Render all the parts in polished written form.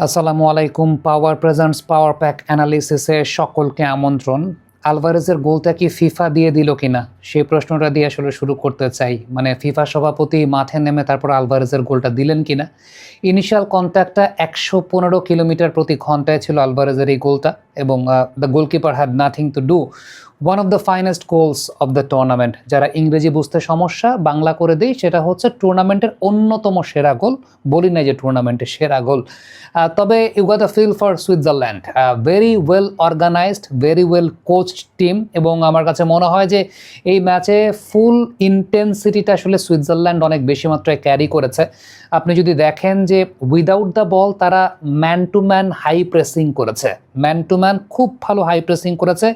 আসসালামু আলাইকুম। পাওয়ার presents power pack অ্যানালিসিসে সকলকে আমন্ত্রণ। আলভারেজের গোলটা কি ফিফা দিয়ে দিল কিনা? সেই প্রশ্নটা দিয়ে আসলে শুরু করতে চাই। মানে ফিফা সভাপতি মাঠে নেমে তারপর আলভারেজের গোলটা দিলেন কিনা? ইনিশিয়াল কন্ট্যাক্টটা ১১৫ কিলোমিটার প্রতি ঘন্টায় ছিল আলভারেজের এই গোলটা এবং the goalkeeper had nothing to do. One of the finest goals of the tournament. যারা ইংরেজি বুঝতে সমস্যা, বাংলা করে দেই, সেটা হচ্ছে টুর্নামেন্টের অন্যতম সেরা গোল। বলি না যে টুর্নামেন্টের সেরা গোল। তবে you got a feel for Switzerland. Very well organised, very well coached team এবং আমার কাছে মনে হয় যে এই ম্যাচে ফুল ইন্টেন্সিটিটা আসলে সুইজারল্যান্ড অনেক বেশি মাত্রায় ক্যারি করেছে। আপনি যদি দেখেন যে উইদাউট দ্য বল তারা man to man high pressing করেছে, ম্যান টু ম্যান খুব ভালো হাই প্রেসিং করেছে।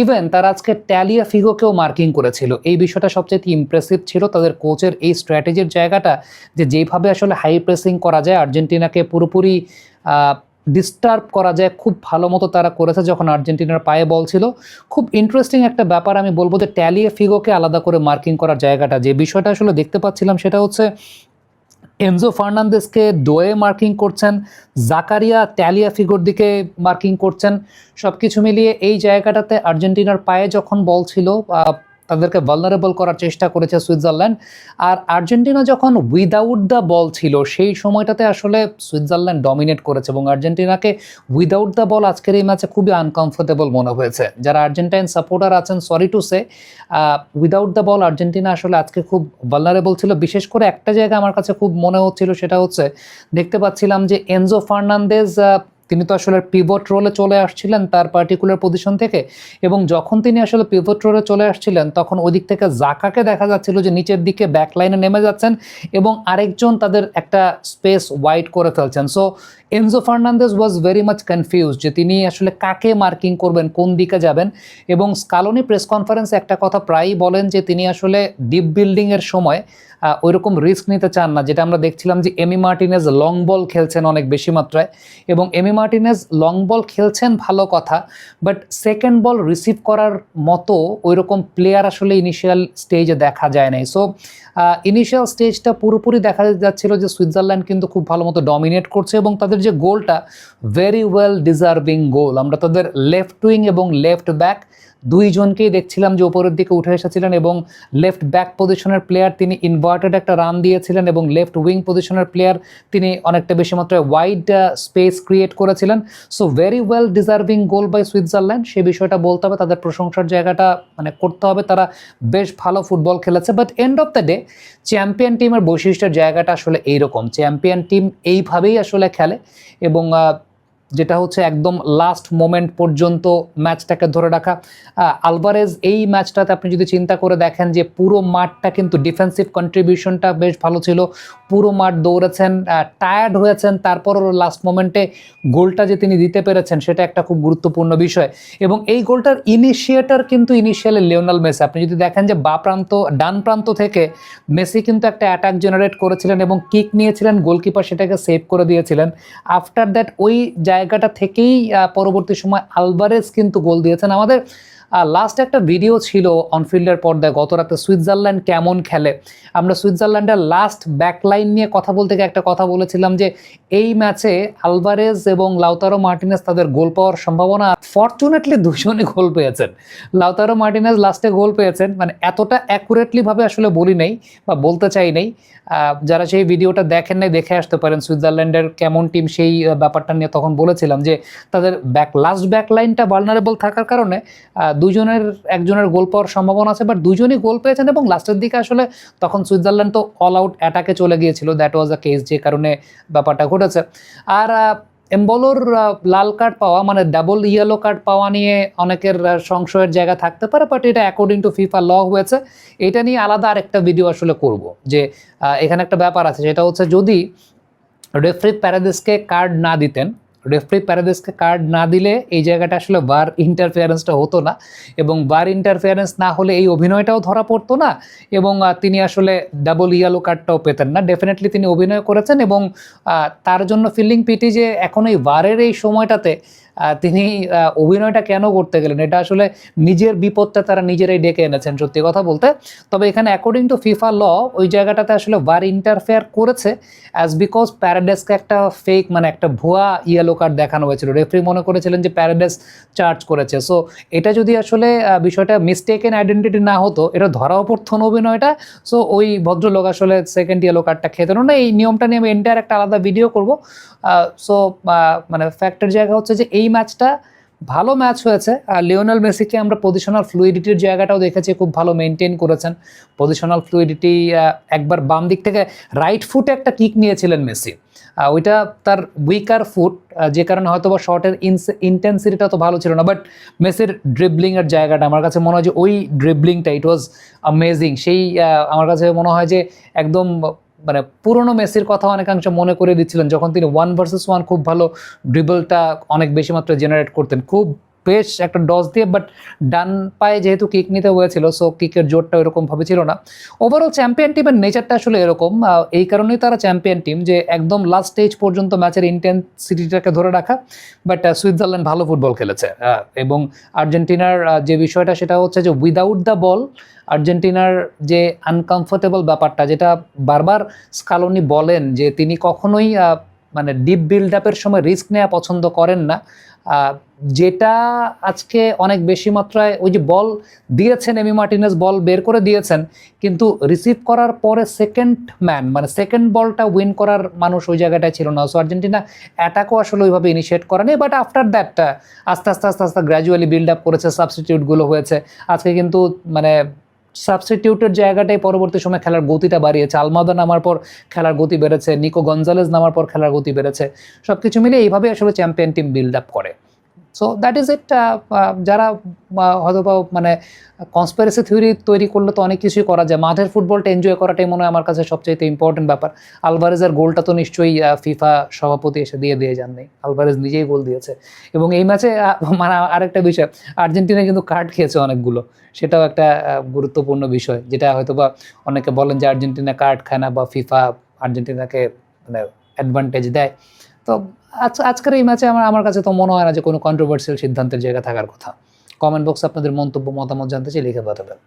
ইভেন তারা আজকে ট্যালিয়াফিগোকেও মার্কিং করেছিল। এই বিষয়টা সবচেয়ে ইমপ্রেসিভ ছিল তাদের কোচের এই স্ট্র্যাটেজির জায়গাটা, যে যেভাবে আসলে হাই প্রেসিং করা যায়, আর্জেন্টিনাকে পুরোপুরি ডিস্টার্ব করা যায়, খুব ভালো মতো তারা করেছে যখন আর্জেন্টিনার পায়ে বল ছিল। খুব ইন্টারেস্টিং একটা ব্যাপার আমি বলবো যে ট্যালিয়াফিগোকে আলাদা করে মার্কিং করার জায়গাটা, যে বিষয়টা আসলে দেখতে পাচ্ছিলাম সেটা হচ্ছে এনজো ফার্নান্দেসকে ডোয়ে মার্কিং করছেন, জাকারিয়া ট্যালিয়াফিগোর দিকে মার্কিং করছেন। সব কিছু মিলিয়ে এই জায়গাটাতে আর্জেন্টিনার পায়ে যখন বল ছিল তাদেরকে ভালনারেবল করার চেষ্টা করেছে সুইজারল্যান্ড। আর আর্জেন্টিনা যখন উইদাউট দ্য বল ছিল সেই সময়টাতে আসলে সুইজারল্যান্ড ডমিনেট করেছে এবং আর্জেন্টিনাকে উইদাউট দ্য বল আজকের এই ম্যাচে খুবই আনকমফোর্টেবল মনে হয়েছে। যারা আর্জেন্টাইন সাপোর্টার আছেন, sorry to say, without the ball Argentina আসলে আজকে খুব ভালনারেবল ছিল। বিশেষ করে একটা জায়গা আমার কাছে খুব মনে হচ্ছিল, সেটা হচ্ছে দেখতে পাচ্ছিলাম যে এনজো ফার্নান্দেজ তিনি তো আসলে পিভট রোলে চলে আসছিলেন তার পার্টিকুলার পজিশন থেকে, এবং যখন তিনি আসলে পিভট রোলে চলে আসছিলেন তখন ওই দিক থেকে জাকাকে দেখা যাচ্ছিল যে নিচের দিকে ব্যাকলাইনে নেমে যাচ্ছেন এবং আরেকজন তাদের একটা স্পেস ওয়াইড করে ফেলছেন। So Enzo Fernandez was very much confuse যে তিনি আসলে কাকে মার্কিং করবেন, কোন দিকে যাবেন। এবং স্কালোনি প্রেস কনফারেন্সে একটা কথা প্রায়ই বলেন যে তিনি আসলে ডিপ বিল্ডিংয়ের সময় ওইরকম রিস্ক নিতে চান না, যেটা আমরা দেখছিলাম যে এমি মার্টিনেজ লং বল খেলছেন অনেক বেশি মাত্রায়, এবং এমি মার্টিনেজ লং বল খেলছেন ভালো কথা, বাট সেকেন্ড বল রিসিভ করার মতো ওইরকম প্লেয়ার আসলে ইনিশিয়াল স্টেজে দেখা যায় নাই। সো ইনিশিয়াল স্টেজটা পুরোপুরি দেখা যাচ্ছিল যে সুইজারল্যান্ড কিন্তু খুব ভালো মতো ডমিনেট করছে এবং তাদের যে গোলটা ভেরি ওয়েল ডিজার্ভিং গোল। আমরা তাদের লেফট উইং এবং লেফট ব্যাক দুইজনকেই দেখছিলাম যে উপরের দিকে উঠে এসেছিলেন এবং লেফট ব্যাক পজিশনের প্লেয়ার তিনি ইনভার্টেড একটা রান দিয়েছিলেন এবং লেফট উইং পজিশনের প্লেয়ার তিনি অনেকটা বেশি মাত্রায় ওয়াইড স্পেস ক্রিয়েট করেছিলেন। So very well deserving goal by Switzerland, সে বিষয়টা বলতে হবে, তাদের প্রশংসার জায়গাটা মানে করতে হবে, তারা বেশ ভালো ফুটবল খেলেছে। But end of the day champion টিমের বৈশিষ্ট্যের জায়গাটা আসলে এইরকম, চ্যাম্পিয়ন টিম এইভাবেই আসলে খেলে এবং যেটা হচ্ছে একদম লাস্ট মোমেন্ট পর্যন্ত ম্যাচটাকে ধরে রাখা। আলভারেজ এই ম্যাচটাতে আপনি যদি চিন্তা করে দেখেন যে পুরো মাঠটা কিন্তু ডিফেন্সিভ কন্ট্রিবিউশনটা বেশ ভালো ছিল, পুরো মাঠ দৌড়েছেন, টায়ার্ড হয়েছেন, তারপরও লাস্ট মোমেন্টে গোলটা যে তিনি দিতে পেরেছেন সেটা একটা খুব গুরুত্বপূর্ণ বিষয়। এবং এই গোলটার ইনিশিয়েটর কিন্তু ইনিশিয়ালি লিওনেল মেসি। আপনি যদি দেখেন যে ডান প্রান্ত থেকে মেসি কিন্তু একটা অ্যাটাক জেনারেট করেছিলেন এবং কিক নিয়েছিলেন, গোলকিপার সেটাকে সেভ করে দিয়েছিলেন। আফটার দ্যাট ওই জায়গাটা থেকেই পরবর্তী সময় আলভারেজ কিন্তু গোল দিয়েছেন। আমাদের লাস্ট একটা ভিডিও ছিল অনফিল্ডের পর্দায় গত রাতে, সুইজারল্যান্ড কেমন খেলে। আমরা সুইজারল্যান্ডের লাস্ট ব্যাকলাইন নিয়ে কথা বলতে গিয়ে একটা কথা বলেছিলাম যে এই ম্যাচে আলভারেজ এবং লাউতারো মার্টিনেজ তাদের গোল পাওয়ার সম্ভাবনা, ফরচুনেটলি দুজনে গোল পেয়েছেন। লাউতারো মার্টিনেজ লাস্টে গোল পেয়েছেন, মানে এতটা অ্যাকুরেটলিভাবে আসলে বলি নাই বা বলতে চাই নাই। যারা সেই ভিডিওটা দেখেন নাই দেখে আসতে পারেন, সুইজারল্যান্ডের কেমন টিম সেই ব্যাপারটা নিয়ে তখন বলেছিলাম যে তাদের লাস্ট ব্যাকলাইনটা ভালনারেবল থাকার কারণে একজনের গোল পাওয়ার সম্ভাবনা আছে, বাট দুজনই গোল পেয়েছেন এবং লাস্টের দিকে আসলে তখন সুইজারল্যান্ড তো অল আউট অ্যাটাকে চলে গিয়েছিল, দ্যাট ওয়াজ আ কেস, যে কারণে ব্যাপারটা ঘটেছে। আর এমবলোর লাল কার্ড পাওয়া মানে ডাবল ইয়েলো কার্ড পাওয়া নিয়ে অনেকের সংশয়ের জায়গা থাকতে পারে, বাট এটা অ্যাকর্ডিং টু ফিফা ল হয়েছে। এটা নিয়ে আলাদা আরেকটা ভিডিও আসলে করব, যে এখানে একটা ব্যাপার আছে, সেটা হচ্ছে যদি রেফারি প্যারাদেসকে কার্ড না দিলে এই জায়গাটা আসলে বার ইন্টারফেয়ারেন্সটা হতো না, এবং বার ইন্টারফেয়ারেন্স না হলে এই অভিনয়টাও ধরা পড়তো না এবং তিনি আসলে ডাবল ইয়েলো কার্ডটাও পেতেন না। ডেফিনেটলি তিনি অভিনয় করেছেন এবং তার জন্য ফিল্ডিং পিটি যে এখন এই বারের এই সময়টাতে তিনি অভিনয়টা কেন করতে গেলেন, এটা আসলে নিজের বিপদটা তারা নিজেরাই ডেকে এনেছেন সত্যি কথা বলতে। তবে এখানে অ্যাকর্ডিং টু ফিফা ল ওই জায়গাটাতে আসলে VAR ইন্টারফেয়ার করেছে অ্যাজ বিকজ প্যারাডাইসকে একটা ফেক মানে একটা ভুয়া ইয়েলো কার্ড দেখানো হয়েছিল। রেফারি মনে করেছিলেন যে প্যারাডাইস চার্জ করেছে। সো এটা যদি আসলে বিষয়টা মিস্টেকেন আইডেন্টিটি না হতো, এটা ধরাও পড়তো না অভিনয়টা। সো ওই ভদ্রলোক আসলে সেকেন্ড ইয়েলো কার্ডটা খেতেন না। এই নিয়মটা নিয়ে আমি এন্টায়ার একটা আলাদা ভিডিও করব। সো মানে ফ্যাক্টের জায়গা হচ্ছে যে এই ম্যাচটা ভালো ম্যাচ হয়েছে। আর লিওনেল মেসিকে আমরা পজিশনাল ফ্লুইডিটির জায়গাটাও দেখেছি, খুব ভালো মেনটেন করেছেন পজিশনাল ফ্লুইডিটি। একবার বাম দিক থেকে রাইট ফুটে একটা কিক নিয়েছিলেন মেসি, ওইটা তার উইকার ফুট, যে কারণে হয়তো বা শটের ইন্টেন্সিটিটা তো ভালো ছিল না। বাট মেসির ড্রিবলিংয়ের জায়গাটা আমার কাছে মনে হয় যে ওই ড্রিবলিংটা ইট ওয়াজ অ্যামেজিং। সেই আমার কাছে মনে হয় যে একদম মানে পুরনো মেসির কথা অনেকাংশ মনে করে দিচ্ছিলেন যখন তিনি 1 ভার্সেস 1 খুব ভালো ড্রিবলটা অনেক বেশি মাত্রায় জেনারেট করতেন, খুব বেশ একটা ডস দিয়ে। বাট ডান পায়ে যেহেতু কিক নিতে হয়েছিল, সো কিকের জোরটা ওইরকমভাবে ছিল না। ওভারঅল চ্যাম্পিয়ন টিমের নেচারটা আসলে এরকম, এই কারণেই তারা চ্যাম্পিয়ন টিম, যে একদম লাস্ট স্টেজ পর্যন্ত ম্যাচের ইন্টেন্সিটিটাকে ধরে রাখা। বাট সুইজারল্যান্ড ভালো ফুটবল খেলেছে, এবং আর্জেন্টিনার যে বিষয়টা সেটা হচ্ছে যে উইদাউট দ্য বল আর্জেন্টিনার যে আনকমফোর্টেবল ব্যাপারটা, যেটা বারবার স্কালোনি বলেন যে তিনি কখনোই মানে ডিপ বিল্ড আপের সময় রিস্ক নেওয়া পছন্দ করেন না, যেটা আজকে অনেক বেশি মাত্রায় ওই যে বল দিয়েছেন এমি মার্টিনেজ, বল বের করে দিয়েছেন, কিন্তু রিসিভ করার পরে সেকেন্ড ম্যান মানে সেকেন্ড বলটা উইন করার মানুষ ওই জায়গাটায় ছিল না। সো আর্জেন্টিনা অ্যাটাকও আসলে ওইভাবে ইনিশিয়েট করেনি। বাট আফটার দ্যাট আস্তে আস্তে আস্তে আস্তে গ্র্যাজুয়ালি বিল্ড আপ করেছে, সাবস্টিটিউটগুলো হয়েছে। আজকে কিন্তু মানে সাবস্টিটিউটের জায়গাটাই পরবর্তী সময় খেলার গতিটা বাড়িয়েছে। আলমাদা নামার পর খেলার গতি বেড়েছে, নিকো গঞ্জালেজ নামার পর খেলার গতি বেড়েছে। সব কিছু মিলে এইভাবে আসলে চ্যাম্পিয়ন টিম বিল্ড আপ করে। So that is it. যারা হয়তো মানে কনস্পিরেসি থিওরি তৈরি করলে তো অনেক কিছুই করা যায়, মাঠের ফুটবলটা এনজয় করাটাই মনে হয় আমার কাছে সবচেয়ে ইম্পর্টেন্ট ব্যাপার। আলভারেজের গোলটা তো নিশ্চয়ই ফিফা সভাপতি এসে দিয়ে যাননি, আলভারেজ নিজেই গোল দিয়েছে। এবং এই ম্যাচে মানে আরেকটা বিষয়, আর্জেন্টিনা কিন্তু কার্ড খেয়েছে অনেকগুলো, সেটাও একটা গুরুত্বপূর্ণ বিষয়, যেটা হয়তো বা অনেকে বলেন যে আর্জেন্টিনা কার্ড খায় না বা ফিফা আর্জেন্টিনাকে মানে অ্যাডভান্টেজ দেয়। তো আজকের এই ম্যাচে আমার কাছে তো মনে হয় না যে কোনো কন্ট্রোভার্সিয়াল সিদ্ধান্তের জায়গা থাকার কথা। কমেন্ট বক্সে আপনাদের মন্তব্য মতামত জানতে চাই, লিখে পাঠাবেন।